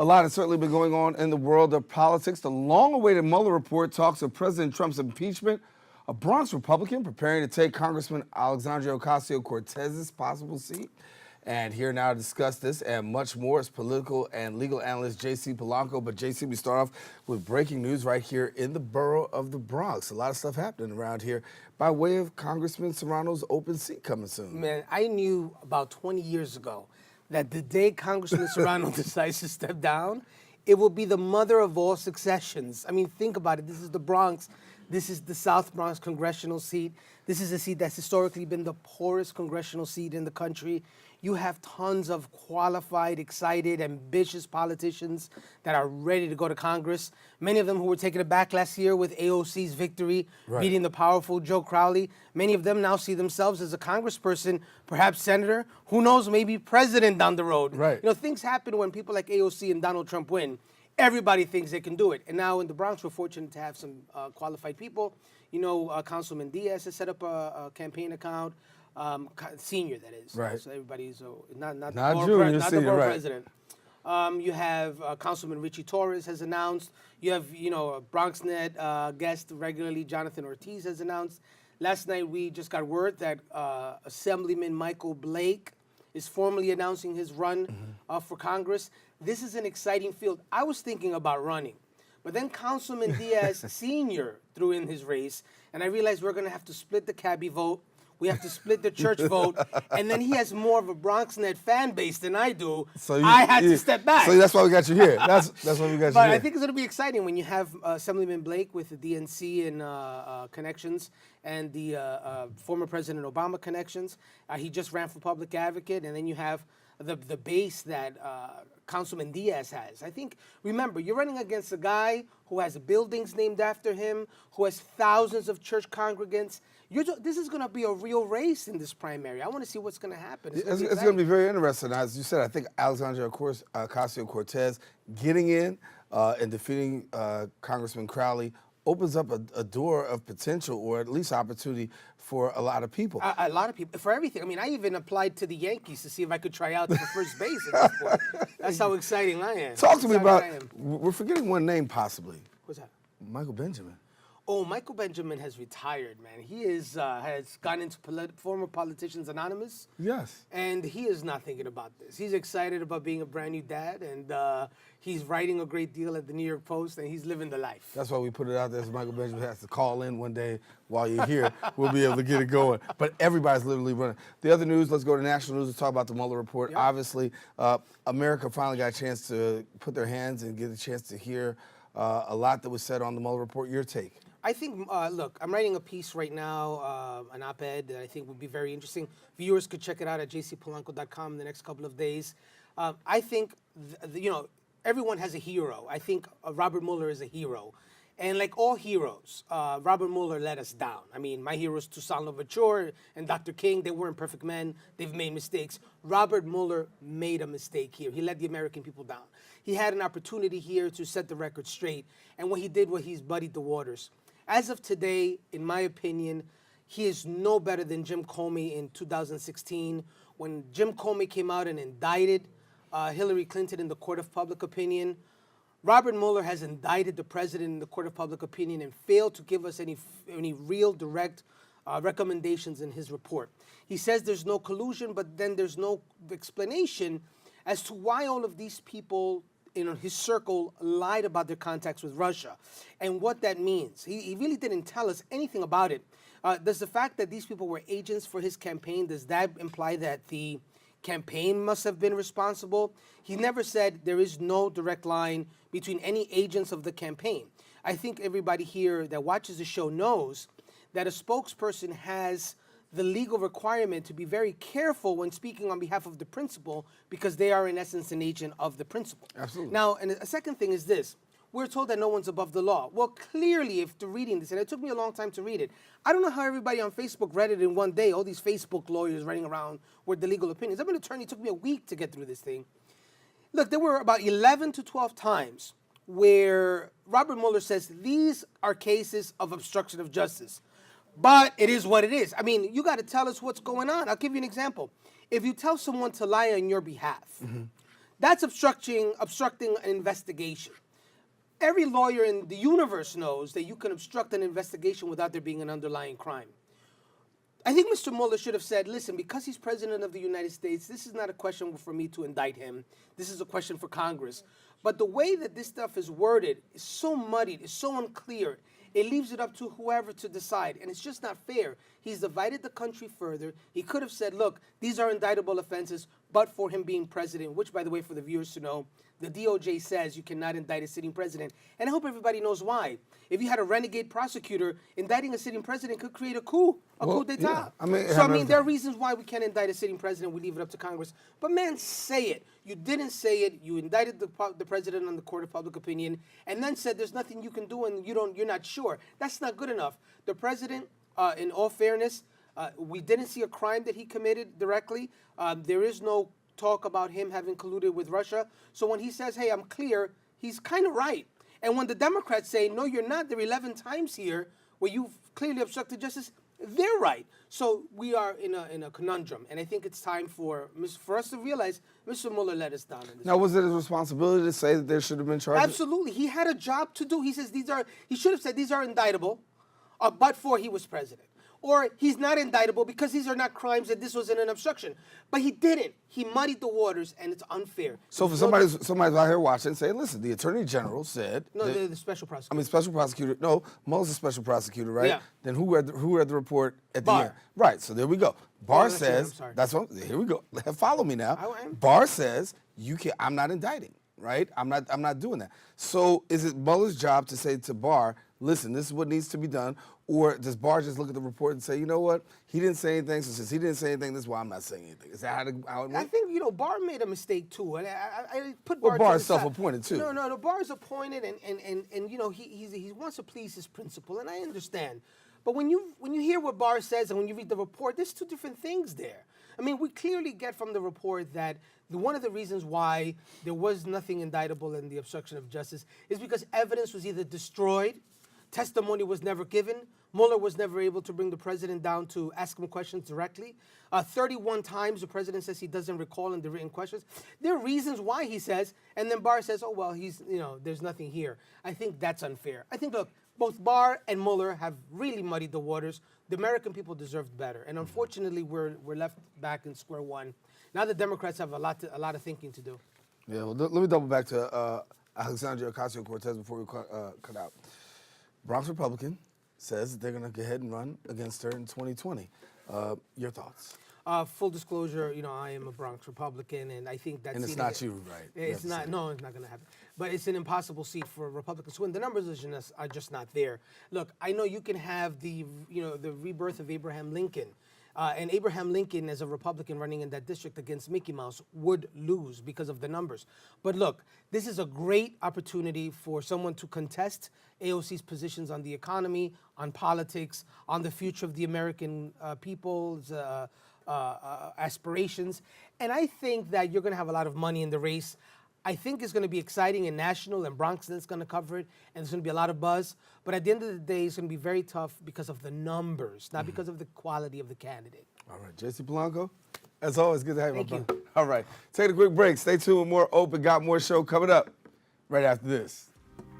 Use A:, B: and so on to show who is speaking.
A: A lot has certainly been going on in the world of politics. The long-awaited Mueller Report talks of President Trump's impeachment, a Bronx Republican preparing to take Congressman Alexandria Ocasio-Cortez's possible seat. And here now to discuss this and much more is political and legal analyst JC Polanco. But JC, we start off with breaking news right here in the borough of the Bronx. A lot of stuff happening around here by way of Congressman Serrano's open seat coming soon.
B: Man, I knew about 20 years ago that the day Congressman Serrano decides to step down, it will be the mother of all successions. I mean, think about it. This is the Bronx. This is the South Bronx congressional seat. This is a seat that's historically been the poorest congressional seat in the country. You have tons of qualified, excited, ambitious politicians that are ready to go to Congress. Many of them who were taken aback last year with AOC's victory, beating the powerful Joe Crowley. Many of them now see themselves as a congressperson, perhaps senator, who knows, maybe president down the road.
A: Right.
B: You know, things happen when people like AOC and Donald Trump win. Everybody thinks they can do it. And now in the Bronx, we're fortunate to have some qualified people. You know, Councilman Diaz has set up a campaign account. Senior, that is.
A: Right.
B: So everybody's not
A: junior,
B: not
A: senior,
B: the borough
A: right.
B: president. You have Councilman Richie Torres has announced. You have, you know, a Bronxnet guest regularly, Jonathan Ortiz has announced. Last night we just got word that Assemblyman Michael Blake is formally announcing his run for Congress. This is an exciting field. I was thinking about running, but then Councilman Diaz Sr. threw in his race, and I realized we're going to have to split the cabbie vote. We have to split the church vote, and then he has more of a Bronxnet fan base than I do. So I had to step back.
A: So that's why we got you here. That's why we got you here.
B: But I think it's going to be exciting when you have Assemblyman Blake with the DNC and connections, and the former President Obama connections. He just ran for public advocate, and then you have the base that Councilman Diaz has. I think, remember, you're running against a guy who has buildings named after him, who has thousands of church congregants. This is going to be a real race in this primary. I want to see what's going to happen. It's going
A: to be very interesting. As you said, I think Alexandria Ocasio-Cortez getting in and defeating Congressman Crowley opens up a door of potential, or at least opportunity, for a lot of people.
B: A lot of people, for everything. I mean, I even applied to the Yankees to see if I could try out for first base at this point. That's how exciting I am.
A: Talk to me about, we're forgetting one name possibly.
B: What's that?
A: Michael Benjamin.
B: Oh, Michael Benjamin has retired, man. He has gone into former Politicians Anonymous.
A: Yes.
B: And he is not thinking about this. He's excited about being a brand new dad, and he's writing a great deal at the New York Post, and he's living the life.
A: That's why we put it out there, so Michael Benjamin has to call in one day while you're here. We'll be able to get it going. But everybody's literally running. The other news, let's go to national news and talk about the Mueller Report. Yep. Obviously, America finally got a chance to put their hands and get a chance to hear a lot that was said on the Mueller Report. Your take?
B: I think, look, I'm writing a piece right now, an op-ed that I think would be very interesting. Viewers could check it out at jcpolanco.com in the next couple of days. I think, you know, everyone has a hero. I think Robert Mueller is a hero. And like all heroes, Robert Mueller let us down. I mean, my heroes, Toussaint Louverture and Dr. King, they weren't perfect men. They've made mistakes. Robert Mueller made a mistake here. He let the American people down. He had an opportunity here to set the record straight. And what he did was he's muddied the waters. As of today, in my opinion, he is no better than Jim Comey in 2016. When Jim Comey came out and indicted Hillary Clinton in the court of public opinion, Robert Mueller has indicted the president in the court of public opinion and failed to give us any real direct recommendations in his report. He says there's no collusion, but then there's no explanation as to why all of these people in his circle lied about their contacts with Russia and what that means. He really didn't tell us anything about it. Does the fact that these people were agents for his campaign, does that imply that the campaign must have been responsible? He never said there is no direct line between any agents of the campaign. I think everybody here that watches the show knows that a spokesperson has the legal requirement to be very careful when speaking on behalf of the principal, because they are in essence an agent of the principal.
A: Absolutely.
B: Now, and a second thing is this. We're told that no one's above the law. Well, clearly, after reading this, and it took me a long time to read it, I don't know how everybody on Facebook read it in one day, all these Facebook lawyers running around with the legal opinions. I'm an attorney. It took me a week to get through this thing. Look, there were about 11 to 12 times where Robert Mueller says these are cases of obstruction of justice. But it is what it is. I mean, you got to tell us what's going on. I'll give you an example. If you tell someone to lie on your behalf, That's obstructing an investigation. Every lawyer in the universe knows that you can obstruct an investigation without there being an underlying crime. I think Mr. Mueller should have said, listen, because he's president of the United States, this is not a question for me to indict him. This is a question for Congress. But the way that this stuff is worded is so muddied, it's so unclear. It leaves it up to whoever to decide, and it's just not fair. He's divided the country further. He could have said, look, these are indictable offenses, but for him being president, which, by the way, for the viewers to know, the DOJ says you cannot indict a sitting president. And I hope everybody knows why. If you had a renegade prosecutor, indicting a sitting president could create a coup d'etat.
A: Yeah.
B: So, there are reasons why we can't indict a sitting president. We leave it up to Congress. But, man, say it. You didn't say it. You indicted the president on the court of public opinion and then said there's nothing you can do and you're not sure. That's not good enough. The president, in all fairness, we didn't see a crime that he committed directly. There is no talk about him having colluded with Russia. So when he says, hey, I'm clear, he's kind of right. And when the Democrats say, no, you're not, there are 11 times here where you've clearly obstructed justice, they're right. So we are in a conundrum. And I think it's time for us to realize Mr. Mueller let us down.
A: Now, was it his responsibility to say that there should have been charges?
B: Absolutely. He had a job to do. He says he should have said these are indictable, but for he was president. Or he's not indictable because these are not crimes and this wasn't an obstruction. But he didn't. He muddied the waters, and it's unfair.
A: So for somebody's out here watching, saying, listen, the Attorney General said...
B: No, the special prosecutor.
A: I mean, special prosecutor. No, Mueller's a special prosecutor, right?
B: Yeah.
A: Then who read the report at
B: Barr.
A: the end? Right, so there we go. Barr says...
B: I'm sorry.
A: That's what... Here we go. Follow me now.
B: I am.
A: Barr says, I'm not indicting, right? I'm not doing that. So is it Mueller's job to say to Barr, listen, this is what needs to be done? Or does Barr just look at the report and say, you know what? He didn't say anything, so since he didn't say anything, this is why I'm not saying anything. Is that how it went?
B: I think, Barr made a mistake, too. And I put
A: Well,
B: Barr
A: Barr is self-appointed, too.
B: No, Barr is appointed, and he wants to please his principal, and I understand. But when you hear what Barr says and when you read the report, there's two different things there. I mean, we clearly get from the report that one of the reasons why there was nothing indictable in the obstruction of justice is because evidence was either destroyed, testimony was never given, Mueller was never able to bring the president down to ask him questions directly. 31 times the president says he doesn't recall in the written questions. There are reasons why he says, and then Barr says, oh, well, there's nothing here. I think that's unfair. I think, look, both Barr and Mueller have really muddied the waters. The American people deserved better. And unfortunately, we're left back in square one. Now the Democrats have a lot of thinking to do.
A: Yeah, well, let me double back to Alexandria Ocasio-Cortez before we cut out. Bronx Republican says that they're going to go ahead and run against her in 2020. Your thoughts?
B: Full disclosure, I am a Bronx Republican, and I think that's...
A: And it's not you, right?
B: It's not. No, it's not going to happen. But it's an impossible seat for Republicans to win. The numbers are just not there. Look, I know you can have the rebirth of Abraham Lincoln. And Abraham Lincoln, as a Republican running in that district against Mickey Mouse, would lose because of the numbers. But look, this is a great opportunity for someone to contest AOC's positions on the economy, on politics, on the future of the American people's aspirations. And I think that you're going to have a lot of money in the race. I think it's going to be exciting and national, and Bronxnet's going to cover it, and there's going to be a lot of buzz. But at the end of the day, it's going to be very tough because of the numbers, not because of the quality of the candidate.
A: All right, JC Polanco, as always, good to have you.
B: Thank you.
A: All right, take a quick break. Stay tuned with more Open Got More show coming up right after this.